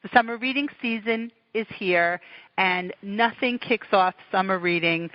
The summer reading season is here, and nothing kicks off summer reading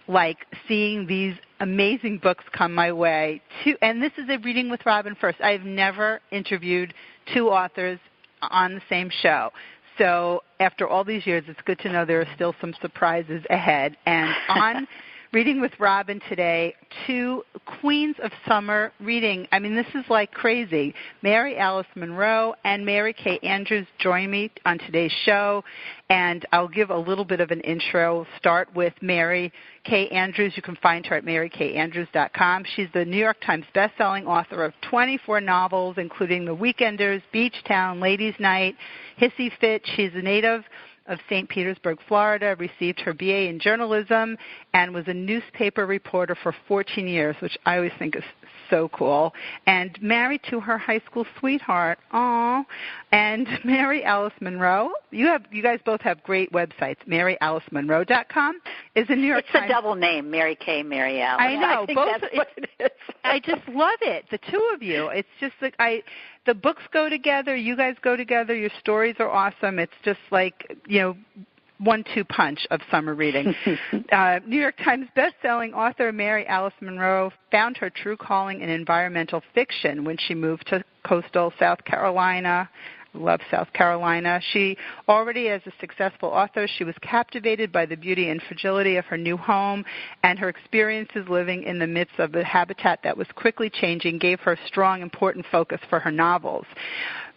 like seeing these amazing books come my way. And this is a Reading with Robin First. I've never interviewed two authors on the same show. So after all these years, it's good to know there are still some surprises ahead. And on Reading with Robin today, two queens of summer reading. I mean, this is like crazy. Mary Alice Monroe and Mary Kay Andrews join me on today's show, and I'll give a little bit of an intro. Start with Mary Kay Andrews. You can find her at marykayandrews.com. She's the New York Times bestselling author of 24 novels, including The Weekenders, Beach Town, Ladies' Night, Hissy Fit. She's a native of St. Petersburg, Florida, received her BA in journalism, and was a newspaper reporter for 14 years, which I always think is so cool, and married to her high school sweetheart. Aww. And Mary Alice Monroe, you guys both have great websites. MaryAliceMonroe.com is a New York Times. It's a double name, Mary Kay, Mary Alice. I know. I think that's what it is. I just love it, the two of you. It's just like the books go together, you guys go together, your stories are awesome. It's just like, 1-2 punch of summer reading. New York Times bestselling author Mary Alice Monroe found her true calling in environmental fiction when she moved to coastal South Carolina. Love South Carolina. She already, as a successful author, she was captivated by the beauty and fragility of her new home, and her experiences living in the midst of a habitat that was quickly changing gave her a strong, important focus for her novels.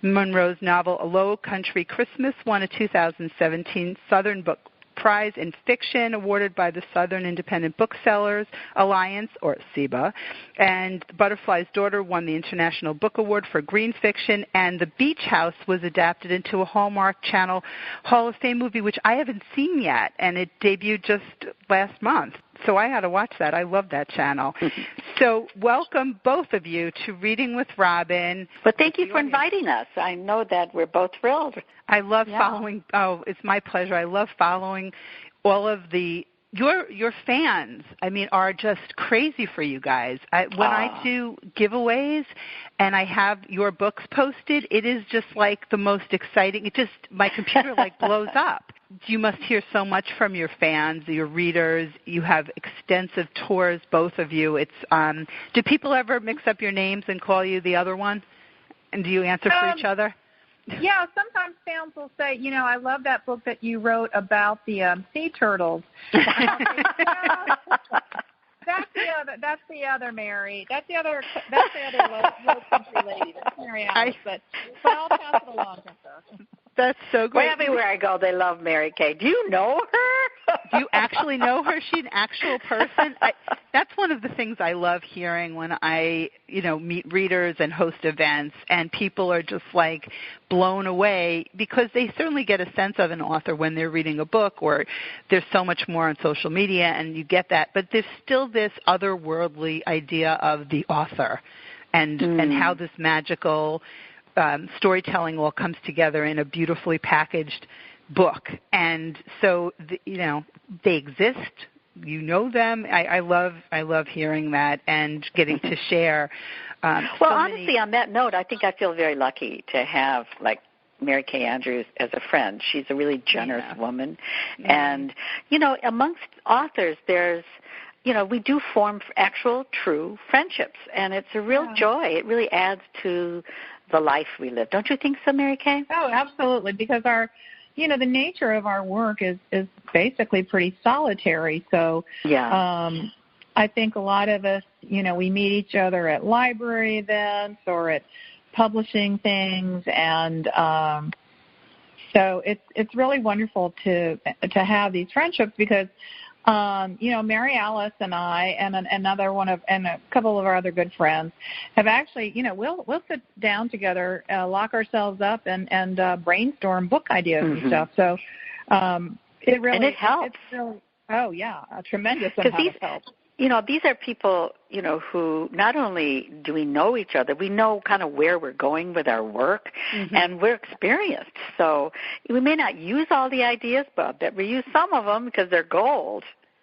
Monroe's novel, A Low Country Christmas, won a 2017 Southern Book Prize in Fiction awarded by the Southern Independent Booksellers Alliance, or SIBA, and Butterfly's Daughter won the International Book Award for Green Fiction, and The Beach House was adapted into a Hallmark Channel Hall of Fame movie, which I haven't seen yet, and it debuted just last month. So I had to watch that. I love that channel. So welcome, both of you, to Reading with Robin. But thank you for inviting us. I know that we're both thrilled. I love following. Oh, it's my pleasure. I love following all of your fans. I mean, are just crazy for you guys. When I do giveaways and I have your books posted, it is just like the most exciting. My computer like blows up. You must hear so much from your fans, your readers. You have extensive tours, both of you. Do people ever mix up your names and call you the other one? And do you answer for each other? Yeah, sometimes fans will say, I love that book that you wrote about the sea turtles. That's the other Mary. That's the other low country lady. That's Mary Alice. But I'll pass it along to her. That's so great. Well, everywhere I go, they love Mary Kay. Do you know her? Do you actually know her? She's an actual person. That's one of the things I love hearing when I, meet readers and host events, and people are just like blown away because they certainly get a sense of an author when they're reading a book, or there's so much more on social media, and you get that. But there's still this otherworldly idea of the author and how this magical storytelling all comes together in a beautifully packaged book. And so, they exist. You know them. I love hearing that and getting to share. Honestly, on that note, I think I feel very lucky to have, Mary Kay Andrews as a friend. She's a really generous woman. And, amongst authors, there's, we do form actual, true friendships. And it's a real joy. It really adds to the life we live. Don't you think so, Mary Kay? Oh, absolutely, because the nature of our work is basically pretty solitary. So I think a lot of us, we meet each other at library events or at publishing things, and so it's really wonderful to have these friendships because Mary Alice and I and and a couple of our other good friends have actually, we'll sit down together, lock ourselves up and brainstorm book ideas and stuff. So it really and it helps. A tremendous amount of help. These are people, who not only do we know each other, we know kind of where we're going with our work, and we're experienced. So we may not use all the ideas, but I bet we use some of them because they're gold.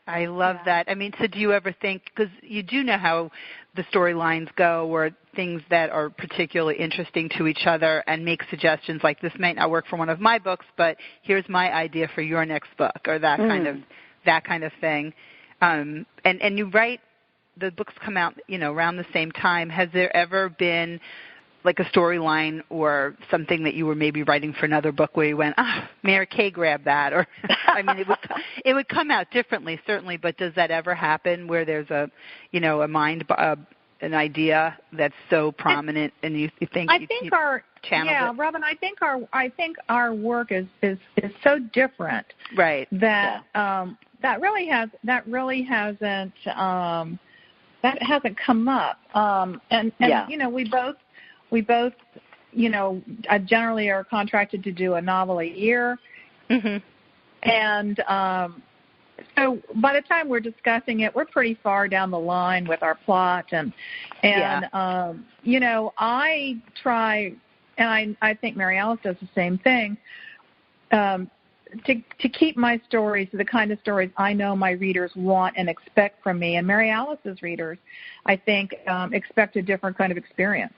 I love that. I mean, so do you ever think, because you do know how the storylines go, or things that are particularly interesting to each other, and make suggestions like, this might not work for one of my books, but here's my idea for your next book, or that kind of thing. And you write, the books come out, around the same time. Has there ever been like a storyline or something that you were maybe writing for another book where you went, Mary Kay grabbed that? Or, I mean, it would come out differently, certainly, but does that ever happen where there's an idea that's so prominent and you think channel it? Robin, I think our work is so different, right? That that really hasn't come up. We both, generally are contracted to do a novel a year. Mm-hmm. And so by the time we're discussing it, we're pretty far down the line with our plot. And I try, and I think Mary Alice does the same thing, to keep my stories the kind of stories I know my readers want and expect from me. And Mary Alice's readers, I think, expect a different kind of experience.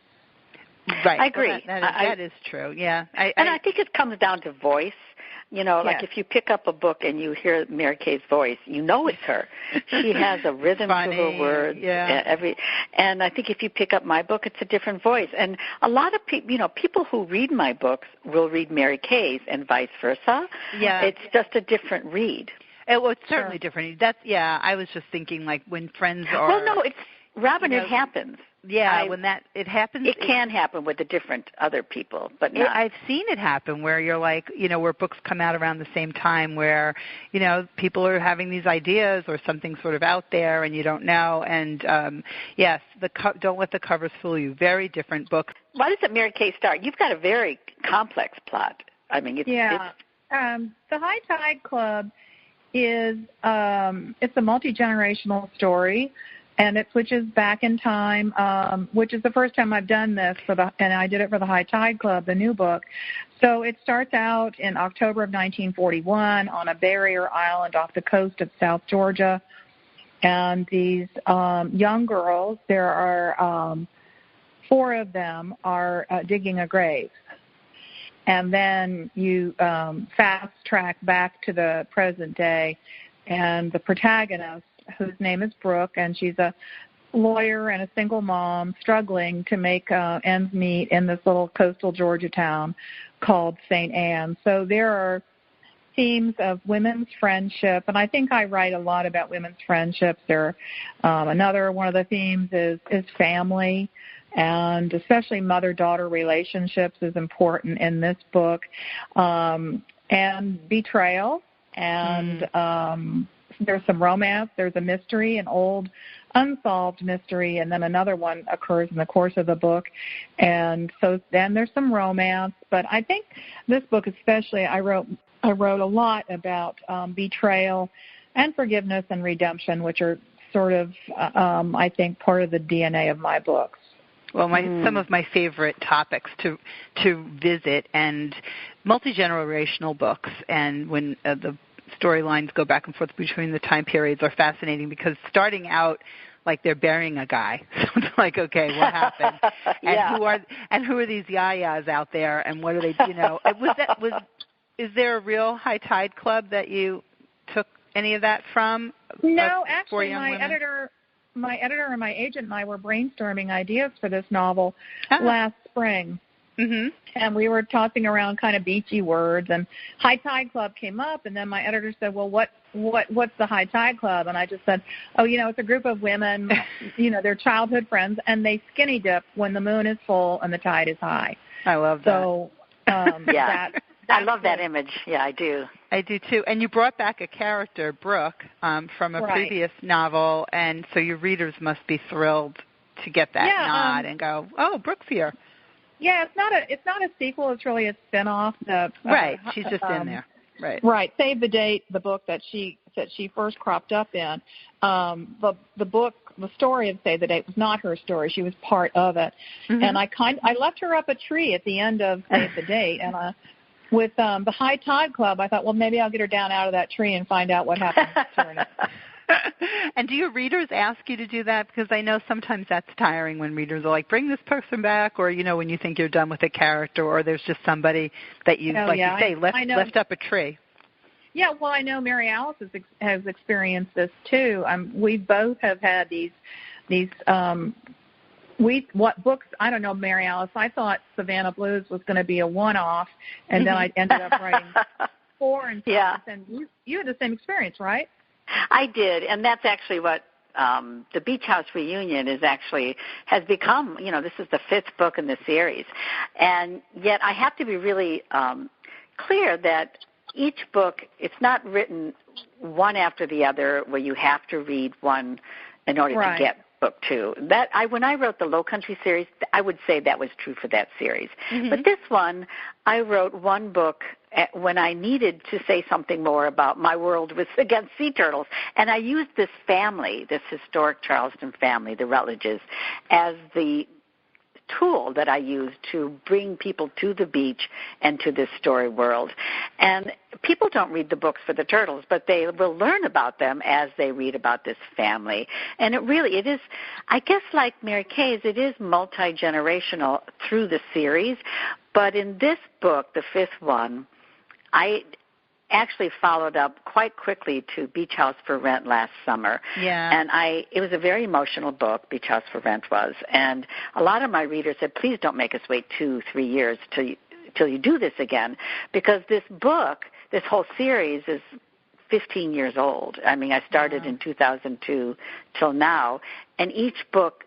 Right. I agree. That is true. Yeah. I think it comes down to voice. Like if you pick up a book and you hear Mary Kay's voice, you know it's her. She has a rhythm to her words. Yeah. And I think if you pick up my book, it's a different voice. And a lot of people who read my books will read Mary Kay's and vice versa. Yeah. It's just a different read. It's certainly different. I was just thinking, like, when friends are. Well, no, Robin, it happens. Yeah, it happens. It can happen with the different other people, but not. I've seen it happen where you're like, where books come out around the same time, where, people are having these ideas or something sort of out there and you don't know. And, yes, don't let the covers fool you. Very different book. Why does it Mary Kay start? You've got a very complex plot. I mean, the High Tide Club is it's a multi-generational story. And it switches back in time, which is the first time I've done this and I did it for the High Tide Club, the new book. So it starts out in October of 1941 on a barrier island off the coast of South Georgia. And these young girls, there are 4 of them, are digging a grave. And then you fast track back to the present day, and the protagonist, whose name is Brooke, and she's a lawyer and a single mom struggling to make ends meet in this little coastal Georgia town called St. Anne. So there are themes of women's friendship, and I think I write a lot about women's friendships. Another one of the themes is family, and especially mother-daughter relationships is important in this book, and betrayal, and there's some romance, there's a mystery, an old unsolved mystery, and then another one occurs in the course of the book. And so then there's some romance. But I think this book especially, I wrote a lot about betrayal and forgiveness and redemption, which are sort of, I think, part of the DNA of my books. Well, some of my favorite topics to visit, and multi-generational books, and when the storylines go back and forth between the time periods, are fascinating, because starting out like they're burying a guy, so it's like, okay, what happened? And who are these yayas out there, and what are they? Is there a real High Tide Club that you took any of that from? No, actually, my editor and my agent and I were brainstorming ideas for this novel last spring. Mm-hmm. And we were tossing around kind of beachy words, and High Tide Club came up, and then my editor said, well, what's the High Tide Club? And I just said, it's a group of women, they're childhood friends, and they skinny dip when the moon is full and the tide is high. I love that. So, I love that image. Yeah, I do. I do too. And you brought back a character, Brooke, from a previous novel, and so your readers must be thrilled to get that nod and go, oh, Brooke's here. Yeah, it's not a sequel. It's really a spinoff. Right, she's just in there. Right. Save the Date, the book that she first cropped up in. The book, the story of Save the Date was not her story. She was part of it, and I left her up a tree at the end of Save the Date, and with the High Tide Club, I thought, well, maybe I'll get her down out of that tree and find out what happened to her. And do your readers ask you to do that? Because I know sometimes that's tiring when readers are like, bring this person back, or, when you think you're done with a character, or there's just somebody that you, you say, lift up a tree. Yeah, well, I know Mary Alice has experienced this too. We both have had these what books, I don't know, Mary Alice, I thought Savannah Blues was going to be a one-off, and then I ended up writing 4 and 5, and you had the same experience, right? I did, and that's actually what the Beach House Reunion has become. This is the 5th book in the series, and yet I have to be really clear that each book, it's not written one after the other where you have to read one in order to get book 2. When I wrote the Low Country series, I would say that was true for that series. Mm-hmm. But this one, I wrote one book when I needed to say something more about my world was against sea turtles. And I used this family, this historic Charleston family, the Rutledges, as the tool that I use to bring people to the beach and to this story world. And people don't read the books for the turtles, but they will learn about them as they read about this family. And it is, I guess like Mary Kay's, it is multi-generational through the series. But in this book, the 5th one, I actually followed up quite quickly to Beach House for Rent last summer. Yeah. And it was a very emotional book, Beach House for Rent was. And a lot of my readers said, please don't make us wait 2-3 years till you do this again, because this book, this whole series is 15 years old. I mean, I started in 2002 till now, and each book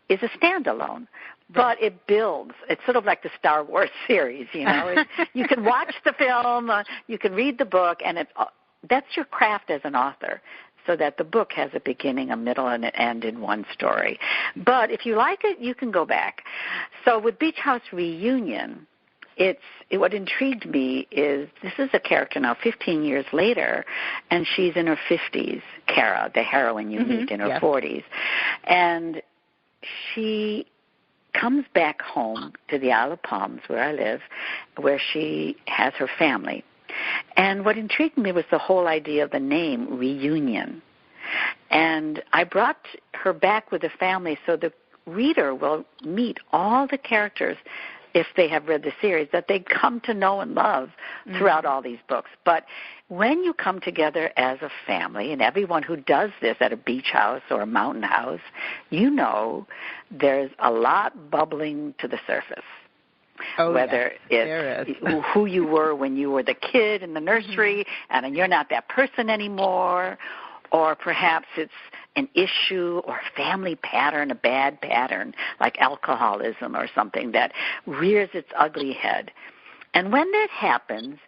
is a standalone. But it builds. It's sort of like the Star Wars series, you can watch the film, you can read the book, and that's your craft as an author, so that the book has a beginning, a middle, and an end in one story. But if you like it, you can go back. So with Beach House Reunion, what intrigued me is this is a character now 15 years later, and she's in her 50s, Kara, the heroine you meet in her 40s. And she comes back home to the Isle of Palms, where I live, where she has her family. And what intrigued me was the whole idea of the name Reunion. And I brought her back with the family so the reader will meet all the characters, if they have read the series, that they come to know and love throughout all these books. But when you come together as a family, and everyone who does this at a beach house or a mountain house, there's a lot bubbling to the surface. Whether it's who you were when you were the kid in the nursery and you're not that person anymore, or perhaps it's an issue or a family pattern, a bad pattern like alcoholism or something that rears its ugly head. And when that happens,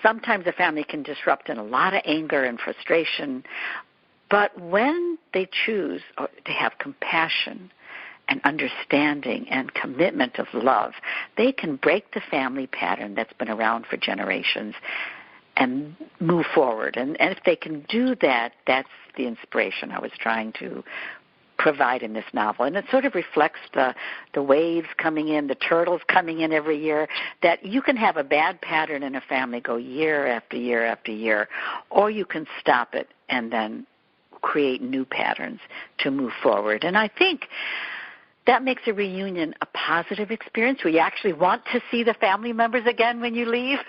sometimes a family can disrupt in a lot of anger and frustration, but when they choose to have compassion and understanding and commitment of love, they can break the family pattern that's been around for generations and move forward. And if they can do that, that's the inspiration I was trying to provide in this novel. And it sort of reflects the waves coming in, the turtles coming in every year, that you can have a bad pattern in a family go year after year after year, or you can stop it and then create new patterns to move forward. And I think that makes a reunion a positive experience where you actually want to see the family members again when you leave.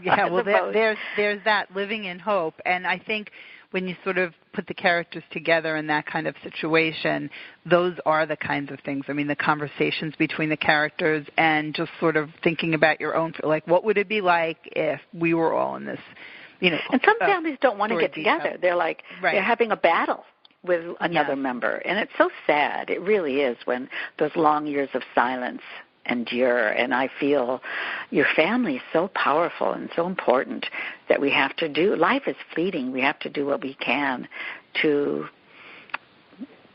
Yeah, well, there's that living in hope. And I think when you sort of put the characters together in that kind of situation, those are the kinds of things. I mean, the conversations between the characters and just sort of thinking about your own, like, what would it be like if we were all in this, And some families don't want to get together. They're like, they're having a battle with another member. And it's so sad. It really is when those long years of silence endure. And I feel your family is so powerful and so important that we have to do. Life is fleeting. We have to do what we can to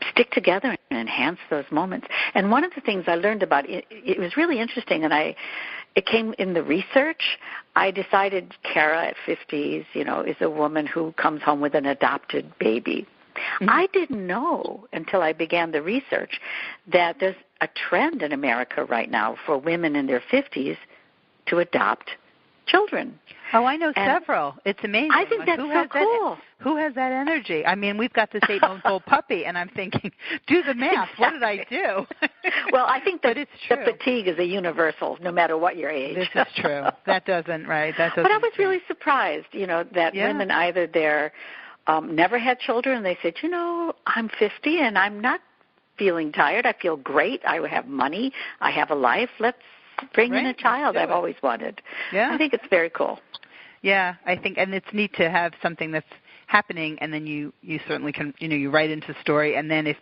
stick together and enhance those moments. And one of the things I learned about it was really interesting, and it came in the research. I decided Kara at 50s, is a woman who comes home with an adopted baby. Mm-hmm. I didn't know until I began the research that there's a trend in America right now for women in their 50s to adopt children. Oh, I know several. It's amazing. I think that's so cool. Who has that energy? I mean, we've got this 8-month-old puppy, and I'm thinking, do the math. Exactly. What did I do? Well, I think that the fatigue is a universal, no matter what your age. This is true. That doesn't, right? That doesn't. But I was really surprised, that women either they're never had children, and they said, I'm 50 and I'm not feeling tired. I feel great. I have money. I have a life. Let's bring in a child I've always wanted. Yeah. I think it's very cool. Yeah, I think, and it's neat to have something that's happening, and then you certainly can, you write into story, and then if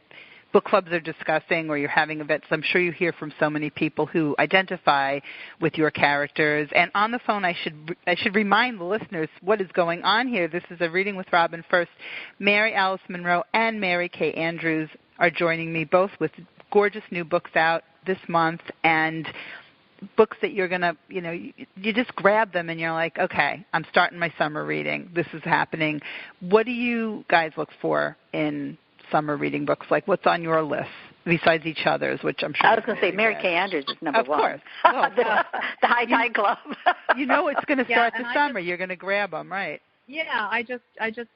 book clubs are discussing or you're having events, I'm sure you hear from so many people who identify with your characters. And on the phone, I should remind the listeners what is going on here. This is a Reading with Robin First. Mary Alice Monroe and Mary Kay Andrews are joining me, both with gorgeous new books out this month, and books that you're going to, you just grab them and you're like, okay, I'm starting my summer reading. This is happening. What do you guys look for in summer reading books? Like, what's on your list besides each other's, which I'm sure. I was going to say Mary Kay Andrews is number one. Of course. Well, the High Tide Club. It's going to start the summer. You're going to grab them, right? Yeah, I just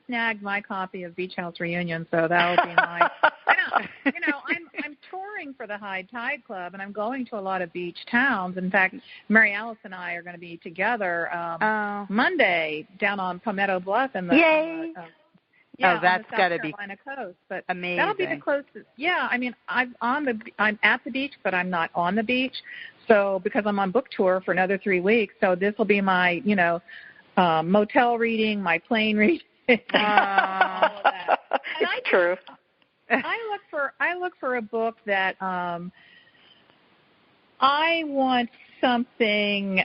snagged my copy of Beach House Reunion, so that'll be my. I'm touring for the High Tide Club, and I'm going to a lot of beach towns. In fact, Mary Alice and I are going to be together Monday down on Palmetto Bluff in the. Yay! That's got to be Carolina coast, but amazing. That'll be the closest. Yeah, I mean, I'm at the beach, but I'm not on the beach. So because I'm on book tour for another 3 weeks, so this will be my motel reading, my plane reading, all of that. And it's true. I look for a book that I want something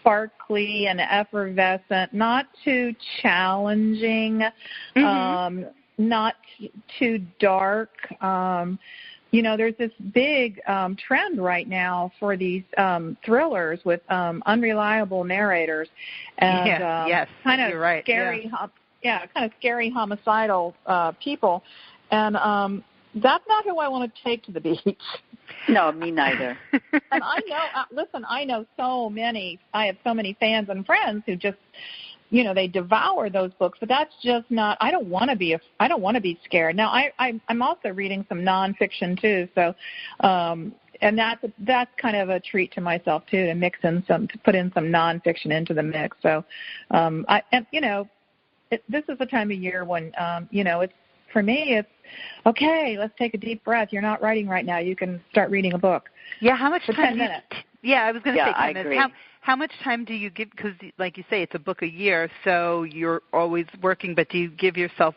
sparkly and effervescent, not too challenging, not too dark. There's this big trend right now for these thrillers with unreliable narrators and kind of scary, kind of scary homicidal people, and that's not who I want to take to the beach. No, me neither. And I know, I know so many. I have so many fans and friends who just, they devour those books. But that's just not. I don't want to be scared. Now, I'm also reading some nonfiction too. So, and that's kind of a treat to myself too, to put in some nonfiction into the mix. So, this is the time of year when, it's. For me, it's, okay, let's take a deep breath. You're not writing right now. You can start reading a book. Yeah, how much time? 10 minutes. I was going to say 10 minutes. Agree. How much time do you give? Because, like you say, it's a book a year, so you're always working, but do you give yourself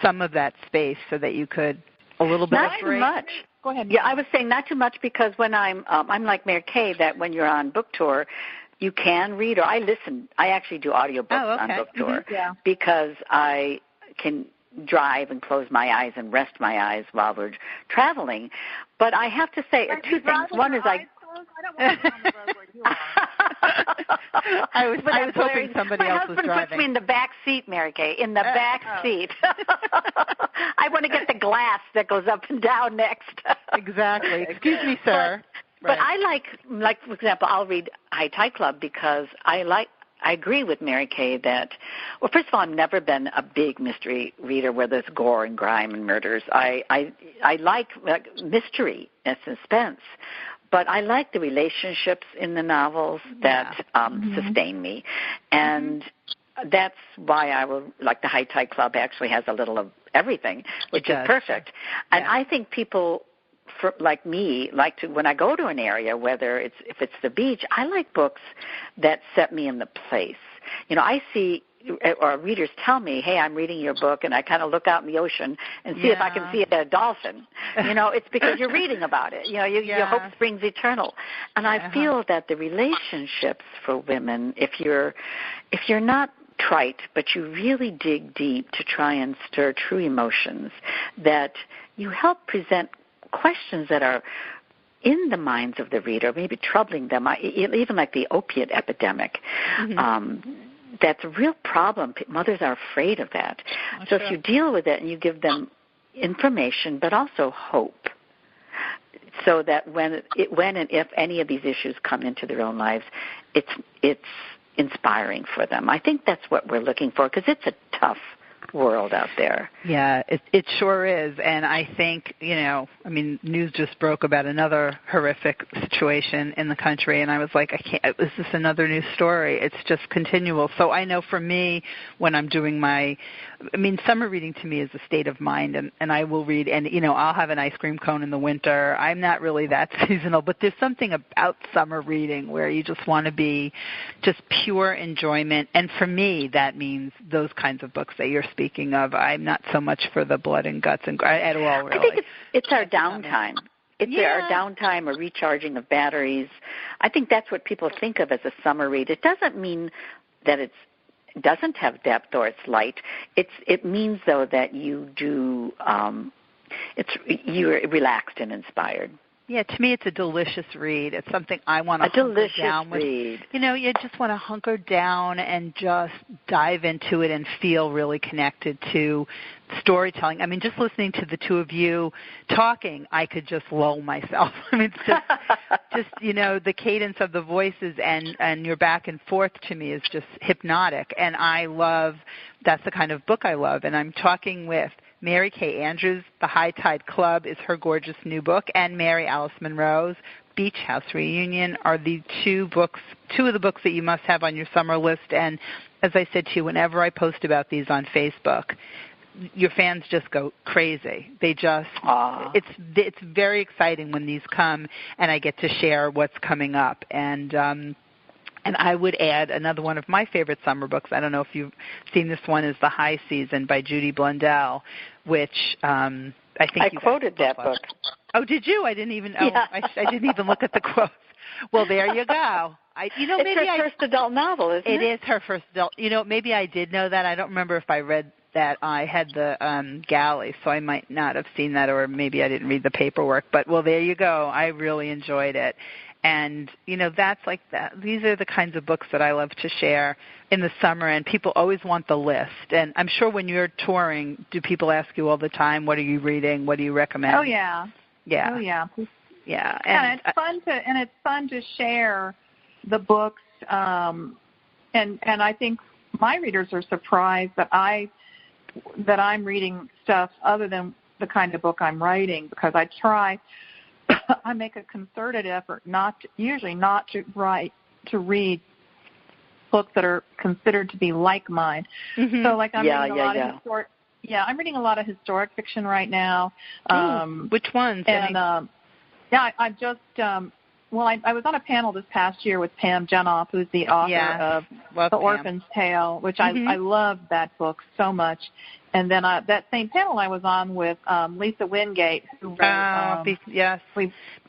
some of that space so that you could a little bit Not too much. Go ahead. Yeah, I was saying not too much because when I'm like Mary Kay, that when you're on book tour, you can read, or I listen. I actually do audiobooks on book tour because I can drive and close my eyes and rest my eyes while we're traveling. But I have to say two things. One is I don't want to be on the road where you are. I was hoping somebody else was driving. My husband puts me in the back seat, Mary Kay, in the back seat. I want to get the glass that goes up and down next. Exactly. Excuse me, sir. But I like, for example, I'll read High Tide Club because I agree with Mary Kay that, well, first of all, I've never been a big mystery reader where there's gore and grime and murders. I like mystery and suspense, but I like the relationships in the novels that sustain me. And that's why I will, like the High Tide Club actually has a little of everything, which is perfect. And I think people like me, like to, when I go to an area, if it's the beach, I like books that set me in the place. I see, or readers tell me, hey, I'm reading your book, and I kind of look out in the ocean and see if I can see a dolphin. It's because you're reading about it. Your hope springs eternal. And I feel that the relationships for women, if you're not trite, but you really dig deep to try and stir true emotions, that you help present questions that are in the minds of the reader, maybe troubling them, even like the opiate epidemic. That's a real problem. Mothers are afraid of that. So if you deal with it and you give them information but also hope, so that when and if any of these issues come into their own lives, it's inspiring for them. I think that's what we're looking for, because it's a tough world out there. Yeah, it sure is. And I think, news just broke about another horrific situation in the country, and I was like, is this another news story? It's just continual. So I know for me, when I'm doing summer reading to me is a state of mind, and I will read, and, I'll have an ice cream cone in the winter. I'm not really that seasonal, but there's something about summer reading where you just want to be just pure enjoyment. And for me, that means those kinds of books that you're speaking of. I'm not so much for the blood and guts at all, really. I think it's our downtime. It's our downtime, a recharging of batteries. I think that's what people think of as a summer read. It doesn't mean that it doesn't have depth or it's light. It means, though, that you do you're relaxed and inspired. Yeah, to me it's a delicious read. It's something I want to hunker down with. Read. You just want to hunker down and just dive into it and feel really connected to storytelling. Just listening to the two of you talking, I could just lull myself. It's just the cadence of the voices and your back and forth to me is just hypnotic. And that's the kind of book I love. And I'm talking with Mary Kay Andrews. The High Tide Club is her gorgeous new book, and Mary Alice Monroe's Beach House Reunion are the two of the books that you must have on your summer list. And as I said to you, whenever I post about these on Facebook, your fans just go crazy. They just, it's very exciting when these come, and I get to share what's coming up. And I would add another one of my favorite summer books. I don't know if you've seen this one, is The High Season by Judy Blundell, which I think I quoted that book. Oh, did you? I didn't even. Yeah. I didn't even look at the quotes. Well, there you go. It's her first adult novel, isn't it? It is her first adult. Maybe I did know that. I don't remember if I read that. I had the galley, so I might not have seen that, or maybe I didn't read the paperwork. But, well, there you go. I really enjoyed it. And, that's like that. These are the kinds of books that I love to share in the summer, and people always want the list. And I'm sure when you're touring, do people ask you all the time, what are you reading? What do you recommend? Oh, yeah. Yeah. Oh, yeah. Yeah. And it's fun to share the books. And I think my readers are surprised that I'm reading stuff other than the kind of book I'm writing, because I make a concerted effort not to read books that are considered to be like mine. Mm-hmm. So, like, I'm reading a lot of historic fiction right now. Which ones? I just I was on a panel this past year with Pam Jenoff, who's the author of The Orphan's Tale, which I love that book so much. And then that same panel I was on with Lisa Wingate, who wrote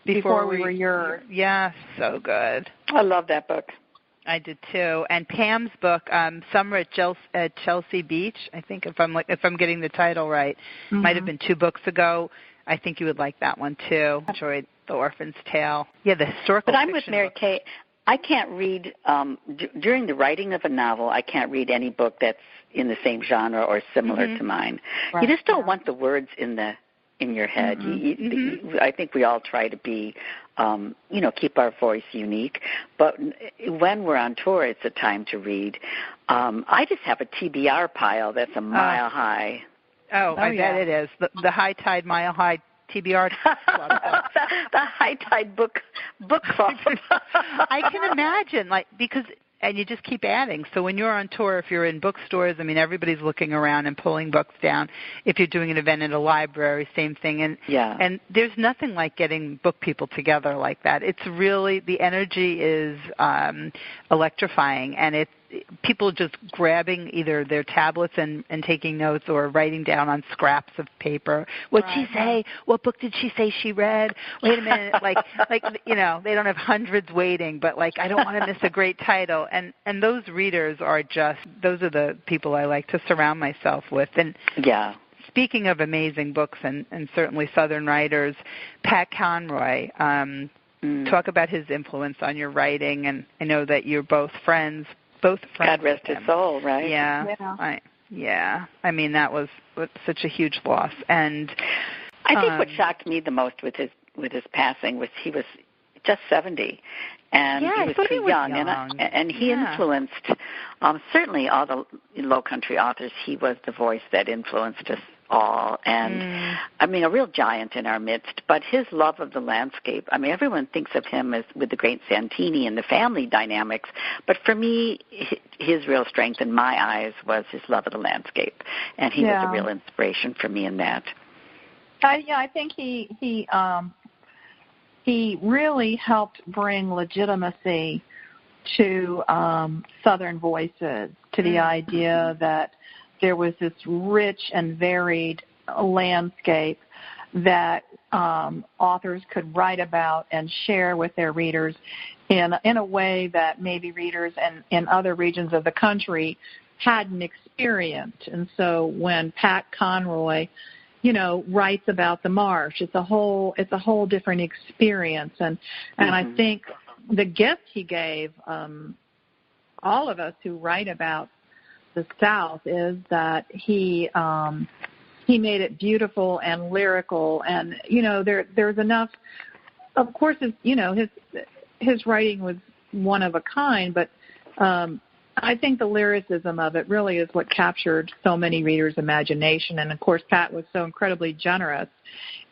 Before We Were Yours. Yes, so good. I love that book. I did too. And Pam's book, Summer at Chelsea Beach, I think if I'm getting the title right, might have been 2 books ago. I think you would like that one too. Enjoyed The Orphan's Tale. Yeah, the historical. But I'm with Mary Kay. I can't read during the writing of a novel. I can't read any book that's in the same genre or similar to mine. Right. You just don't want the words in your head. I think we all try to be, keep our voice unique. But when we're on tour, it's a time to read. I just have a TBR pile that's a mile high. I bet it is. The High Tide Mile High TBR Club. The High Tide book club. I can imagine, and you just keep adding. So when you're on tour, if you're in bookstores, everybody's looking around and pulling books down. If you're doing an event in a library, same thing. And there's nothing like getting book people together like that. It's really, the energy is electrifying, and people just grabbing either their tablets and taking notes, or writing down on scraps of paper. What'd she say? What book did she say she read? Wait a minute. They don't have hundreds waiting, but I don't want to miss a great title. And those readers those are the people I like to surround myself with. And speaking of amazing books and certainly Southern writers, Pat Conroy, talk about his influence on your writing. And I know that you're both friends. God rest his soul, right? Yeah. That was such a huge loss. And I think what shocked me the most with with his passing was he was just 70, and he was too young. And he influenced certainly all the Low Country authors. He was the voice that influenced us all, and I mean, a real giant in our midst. But his love of the landscape, I mean, everyone thinks of him as with the great Santini and the family dynamics, but for me, his real strength in my eyes was his love of the landscape, and he was a real inspiration for me in that. I think he really helped bring legitimacy to Southern voices, to the idea that there was this rich and varied landscape that authors could write about and share with their readers in a way that maybe readers in other regions of the country hadn't experienced. And so when Pat Conroy, writes about the marsh, it's a whole different experience. And I think the gift he gave all of us who write about the South is that he made it beautiful and lyrical, and there's enough. Of course, his writing was one of a kind, but I think the lyricism of it really is what captured so many readers' imagination. And of course, Pat was so incredibly generous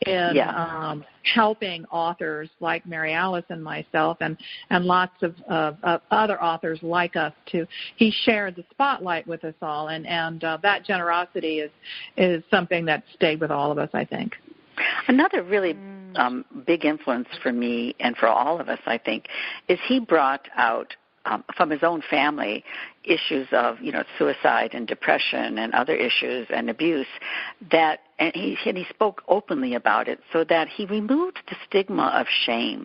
in helping authors like Mary Alice and myself, and lots of other authors like us too. He shared the spotlight with us all, and that generosity is something that stayed with all of us, I think. Another really big influence for me and for all of us, I think, is he brought out from his own family issues of suicide and depression and other issues and abuse, and he spoke openly about it, so that he removed the stigma of shame.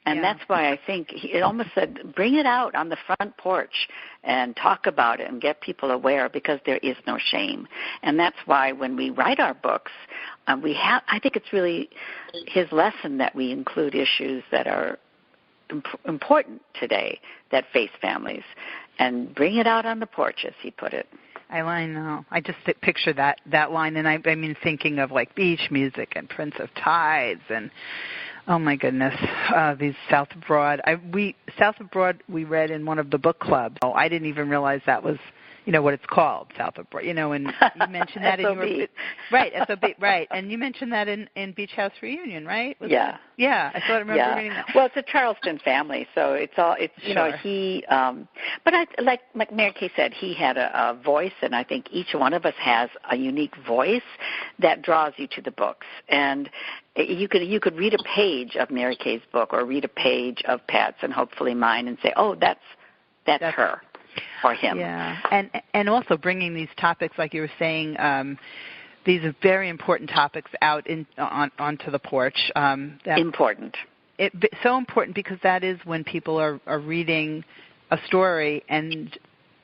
And that's why I think it almost said, bring it out on the front porch and talk about it and get people aware, because there is no shame. And that's why when we write our books, I think it's really his lesson that we include issues that are important today that face families, and bring it out on the porch, as he put it. I know. I just picture that line, and I mean, thinking of like beach music and Prince of Tides, and oh my goodness, these South of Broad. South of Broad we read in one of the book clubs. Oh, I didn't even realize that was what it's called, South of Broad. And you mentioned that in your SOB, right? And you mentioned that in Beach House Reunion, right? Yeah. I thought I remember reading that. Well, it's a Charleston family, so it's he. But like Mary Kay said, he had a voice, and I think each one of us has a unique voice that draws you to the books. And you could read a page of Mary Kay's book, or read a page of Pat's, and hopefully mine, and say, oh, that's her. Or him. Yeah, and also bringing these topics, like you were saying, these are very important topics out onto the porch. Important. So important, because that is when people are reading a story, and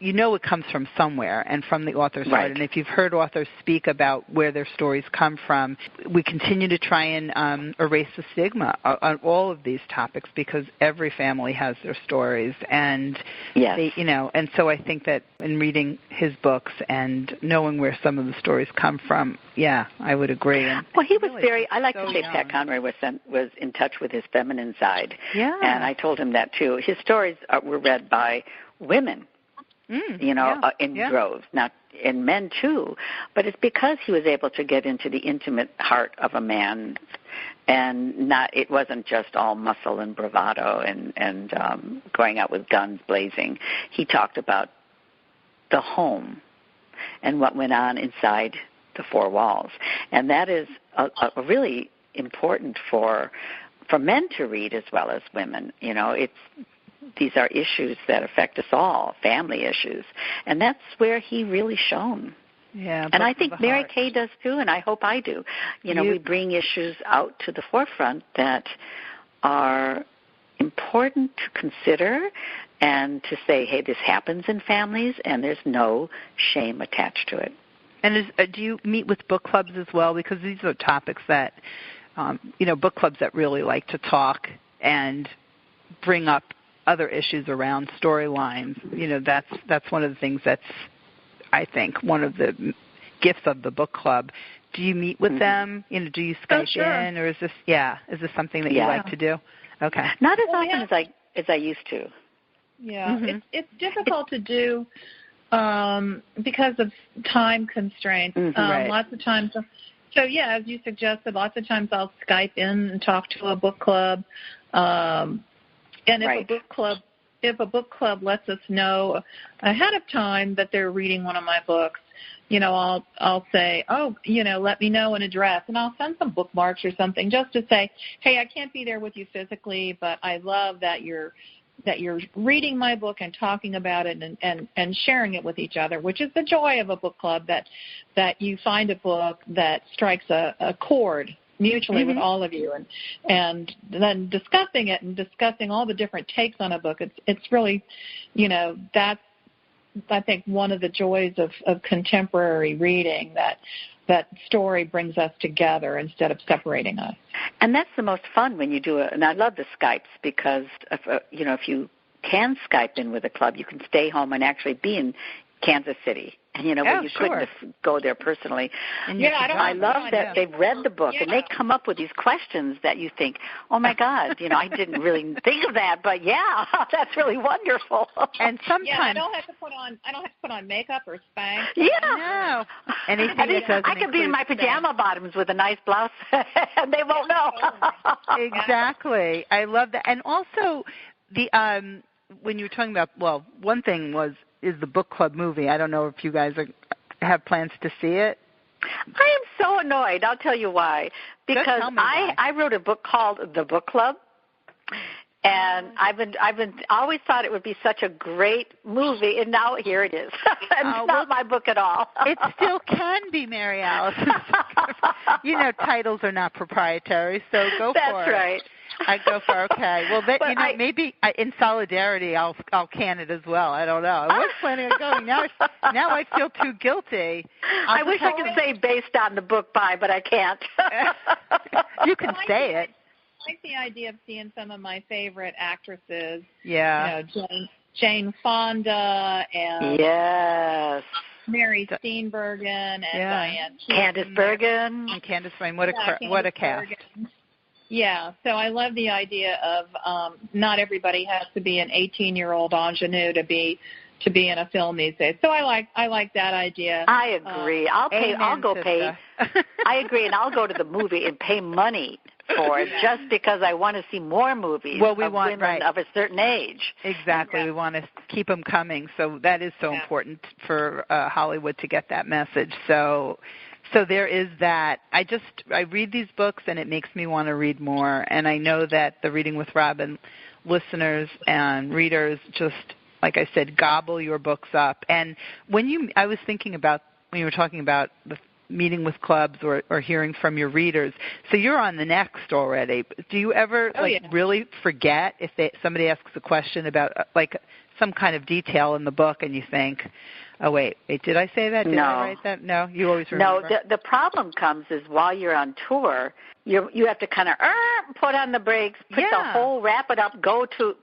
it comes from somewhere and from the author's heart. And if you've heard authors speak about where their stories come from, we continue to try and erase the stigma on all of these topics, because every family has their stories. And, and so I think that in reading his books and knowing where some of the stories come from, I would agree. And well, he was I like to say Pat Conroy was in touch with his feminine side. Yeah. And I told him that too. His stories were read by women. In droves, not in men too, but it's because he was able to get into the intimate heart of a man, and it wasn't just all muscle and bravado and going out with guns blazing. He talked about the home and what went on inside the four walls, and that is a really important for men to read as well as women. These are issues that affect us all, family issues. And that's where he really shone. Yeah, and I think Mary Kay does too, and I hope I do. We bring issues out to the forefront that are important to consider, and to say, hey, this happens in families, and there's no shame attached to it. And do you meet with book clubs as well? Because these are topics that, book clubs that really like to talk and bring up other issues around storylines. That's one of the things that's, I think, one of the gifts of the book club. Do you meet with them? You know, do you Skype in, or is this something that you like to do? Okay. Not as often as I used to. Yeah, it's difficult to do because of time constraints. Right. Lots of times. So yeah, as you suggested, lots of times I'll Skype in and talk to a book club. And if a book club lets us know ahead of time that they're reading one of my books, you know, I'll say, let me know an address, and I'll send some bookmarks or something just to say, hey, I can't be there with you physically, but I love that you're reading my book and talking about it and sharing it with each other, which is the joy of a book club, that you find a book that strikes a chord mutually with all of you, and then discussing it and discussing all the different takes on a book. It's really, you know, that's, I think, one of the joys of contemporary reading, that story brings us together instead of separating us. And that's the most fun when you do it. And I love the Skypes because, if you can Skype in with a club, you can stay home and actually be in Kansas City. And, when you couldn't go there personally. And I love that they've read the book, and they come up with these questions that you think, oh, my God, I didn't really think of that, but, that's really wonderful. And sometimes I don't have to put on makeup or Spanx. Yeah. No. Anything I could be in my pajama bottoms with a nice blouse, and they won't know. Exactly. I love that. And also, when you were talking about, one thing is the book club movie. I don't know if you guys have plans to see it. I am so annoyed. I'll tell you why. Because I wrote a book called The Book Club, and I've always thought it would be such a great movie, and now here it is. It's not my book at all. It still can be, Mary Alice. Titles are not proprietary, so go for it. That's right. I go for okay. Well, maybe in solidarity, I'll can it as well. I don't know. I was planning on going. Now I feel too guilty. I wish I could say based on the book by, but I can't. You can say it. I like the idea of seeing some of my favorite actresses. Yeah. Jane Fonda and Mary Steenburgen and Diane Keaton. Candice Bergen. And Candice Bergen. What a cast. Yeah, so I love the idea of not everybody has to be an 18-year-old ingenue to be in a film these days. So I like that idea. I agree. I'll go pay. I agree, and I'll go to the movie and pay money for it just because I want to see more movies of women of a certain age. Exactly. We want to keep them coming. So that is so important for Hollywood to get that message. So there is that. I read these books, and it makes me want to read more. And I know that the Reading with Robin listeners and readers just, like I said, gobble your books up. And I was thinking about when you were talking about the meeting with clubs or hearing from your readers. So you're on the next already. Do you ever really forget if somebody asks a question about some kind of detail in the book, and you think, oh, wait, did I say that? Did I write that? No, you always remember? No, the problem comes is while you're on tour, you have to kind of put on the brakes, wrap it up,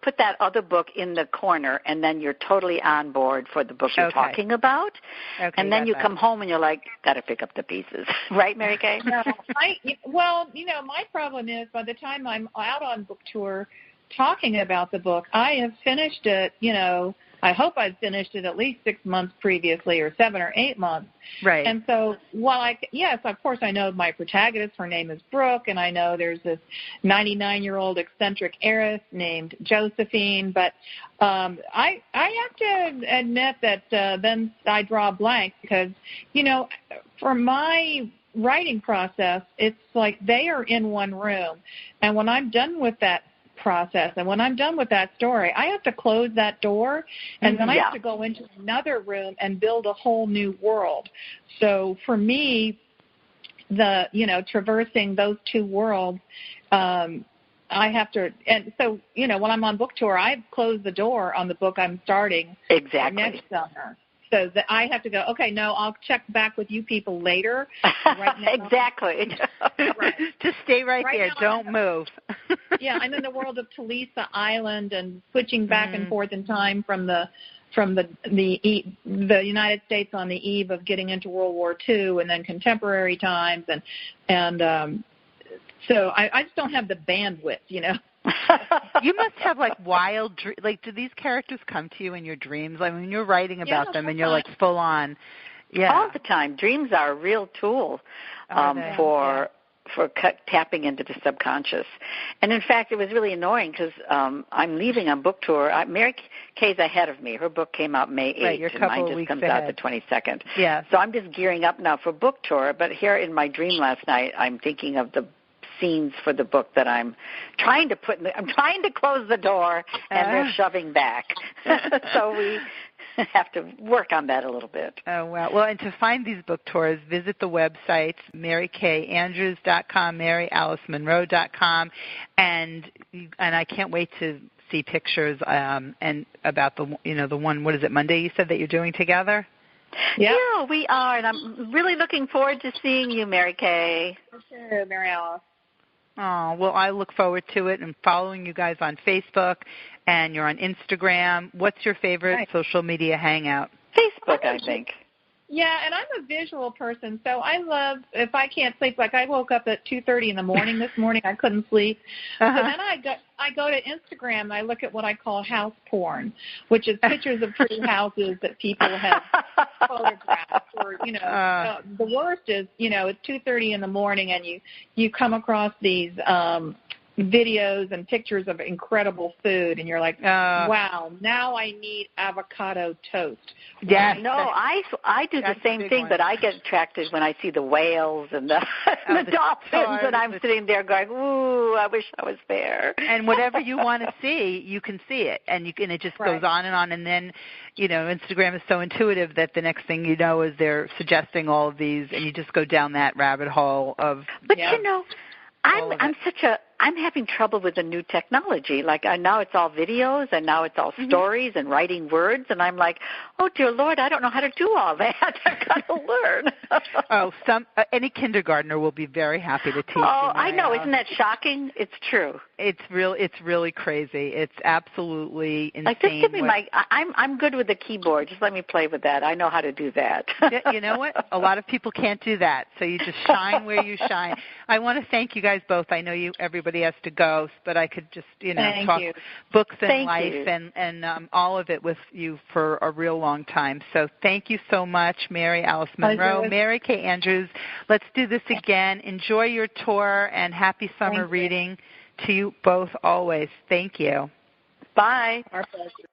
put that other book in the corner, and then you're totally on board for the book you're talking about. Okay, and then you come home and you're like, got to pick up the pieces. Right, Mary Kay? No, my problem is by the time I'm out on book tour talking about the book, I have finished it, I hope I've finished it at least 6 months previously, or 7 or 8 months. Right. And so of course I know my protagonist, her name is Brooke, and I know there's this 99-year-old eccentric heiress named Josephine, but I have to admit that then I draw a blank because, for my writing process, it's like they are in one room, and when I'm done with that process and when I'm done with that story, I have to close that door, and then I have to go into another room and build a whole new world. So for me, traversing those two worlds, I have to, and so, when I'm on book tour, I've closed the door on the book I'm starting next summer. So that I have to go, okay, no, I'll check back with you people later. Right now. Exactly. Right. Just stay right there. Don't move. I'm in the world of Talisa Island and switching back and forth in time from the from the United States on the eve of getting into World War II, and then contemporary times, and so I just don't have the bandwidth, you know. You must have like wild, like, do these characters come to you in your dreams? Like when you're writing about them and you're like full on. Yeah. All the time. Dreams are a real tool for tapping into the subconscious. And in fact, it was really annoying because I'm leaving on book tour. Mary Kay's ahead of me. Her book came out May 8th, right, and mine just comes out the 22nd. Yeah. So I'm just gearing up now for book tour. But here in my dream last night, I'm thinking of the scenes for the book that I'm trying to put in I'm trying to close the door, and they're shoving back. So we have to work on that a little bit. Oh, wow. Well, and to find these book tours, visit the websites, MaryKayAndrews.com, MaryAliceMonroe.com, and I can't wait to see pictures and about the one, what is it, Monday you said that you're doing together? Yep. Yeah, we are, and I'm really looking forward to seeing you, Mary Kay. Okay, Mary Alice. Oh, well, I look forward to it and following you guys on Facebook, and you're on Instagram. What's your favorite social media hangout? Facebook, I think. Yeah, and I'm a visual person, so I love, if I can't sleep, like I woke up at 2:30 in the morning this morning, I couldn't sleep. So then I go to Instagram and I look at what I call house porn, which is pictures of pretty houses that people have photographed. Or, the worst is, it's 2:30 in the morning and you come across these videos and pictures of incredible food, and you're like, wow, now I need avocado toast. Yeah, no, I do the same thing, but I get attracted when I see the whales and the dolphins, and I'm sitting there going, ooh, I wish I was there. And whatever you want to see, you can see it, and it just goes on, and then, Instagram is so intuitive that the next thing you know is they're suggesting all of these, and you just go down that rabbit hole of. But I'm having trouble with the new technology. Like now it's all videos, and now it's all stories and writing words, and I'm like, oh dear Lord, I don't know how to do all that. I've got to learn. Any kindergartner will be very happy to teach you. Oh, I know. Isn't that shocking? It's true. It's really crazy. It's absolutely insane. Like, just give me I'm good with the keyboard. Just let me play with that. I know how to do that. You know what? A lot of people can't do that. So you just shine where you shine. I want to thank you guys both. I know everybody has to go, but I could just, talk books and life and all of it with you for a real long time. So thank you so much, Mary Alice Monroe, Mary Kay Andrews. Let's do this again. Enjoy your tour and happy summer reading to you both always. Thank you. Bye. Our pleasure.